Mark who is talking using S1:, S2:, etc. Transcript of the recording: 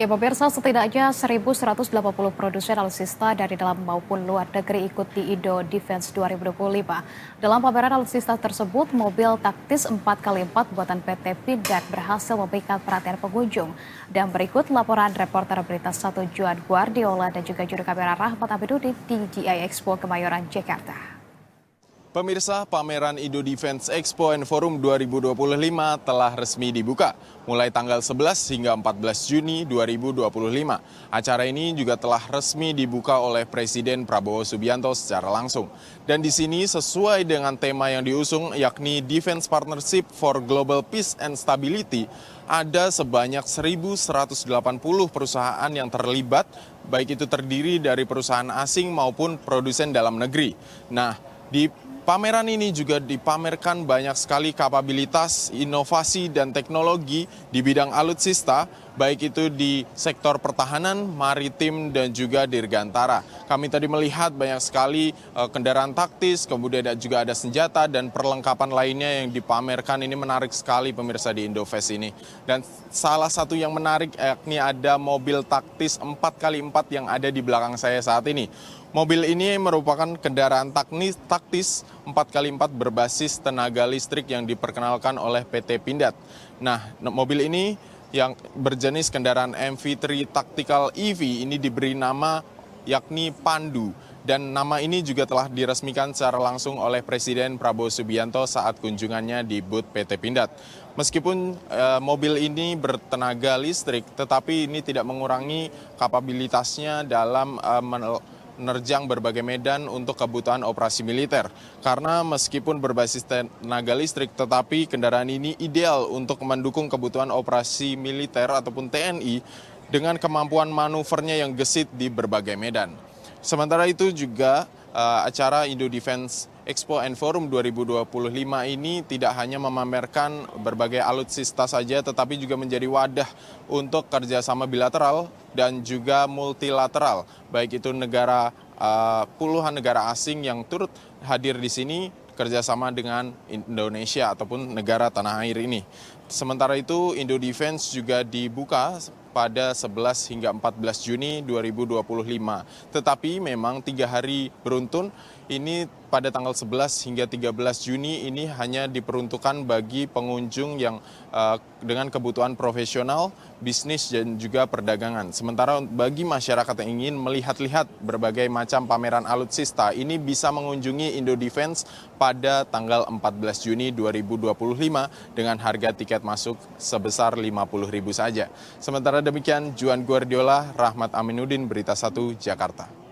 S1: Ya pemirsa, setidaknya 1.180 produsen alutsista dari dalam maupun luar negeri ikut di Indo Defense 2025. Dalam pameran alutsista tersebut, mobil taktis 4x4 buatan PT Pindad berhasil memikat perhatian pengunjung. Dan berikut laporan reporter Berita 1 Juan Guardiola dan juga juru kamera Rahmat Aminuddin di GI Expo Kemayoran, Jakarta.
S2: Pemirsa, pameran Indo Defense Expo and Forum 2025 telah resmi dibuka mulai tanggal 11 hingga 14 Juni 2025. Acara ini juga telah resmi dibuka oleh Presiden Prabowo Subianto secara langsung. Dan di sini sesuai dengan tema yang diusung yakni Defense Partnership for Global Peace and Stability, ada sebanyak 1.180 perusahaan yang terlibat, baik itu terdiri dari perusahaan asing maupun produsen dalam negeri. Nah, di pameran ini juga dipamerkan banyak sekali kapabilitas, inovasi, dan teknologi di bidang alutsista, baik itu di sektor pertahanan, maritim, dan juga dirgantara. Kami tadi melihat banyak sekali kendaraan taktis, kemudian juga ada senjata dan perlengkapan lainnya yang dipamerkan. Ini menarik sekali pemirsa di Indofest ini. Dan salah satu yang menarik yakni ada mobil taktis 4x4 yang ada di belakang saya saat ini. Mobil ini merupakan kendaraan taktis 4x4 berbasis tenaga listrik yang diperkenalkan oleh PT Pindad. Nah, mobil ini yang berjenis kendaraan MV3 Tactical EV ini diberi nama yakni Pandu. Dan nama ini juga telah diresmikan secara langsung oleh Presiden Prabowo Subianto saat kunjungannya di booth PT Pindad. Meskipun mobil ini bertenaga listrik, tetapi ini tidak mengurangi kapabilitasnya dalam menerjang berbagai medan untuk kebutuhan operasi militer. Karena meskipun berbasis tenaga listrik, tetapi kendaraan ini ideal untuk mendukung kebutuhan operasi militer ataupun TNI dengan kemampuan manuvernya yang gesit di berbagai medan. Sementara itu juga acara Indo Defense Expo and Forum 2025 ini tidak hanya memamerkan berbagai alutsista saja, tetapi juga menjadi wadah untuk kerjasama bilateral dan juga multilateral, baik itu puluhan negara asing yang turut hadir di sini kerjasama dengan Indonesia ataupun negara tanah air ini. Sementara itu, Indo Defense juga dibuka pada 11 hingga 14 Juni 2025. Tetapi memang 3 hari beruntun, ini pada tanggal 11 hingga 13 Juni ini hanya diperuntukkan bagi pengunjung yang dengan kebutuhan profesional, bisnis, dan juga perdagangan. Sementara bagi masyarakat yang ingin melihat-lihat berbagai macam pameran alutsista, ini bisa mengunjungi Indo Defense pada tanggal 14 Juni 2025 dengan harga tiket masuk sebesar Rp50.000 saja. Sementara demikian, Juan Guardiola, Rahmat Aminuddin, Berita 1, Jakarta.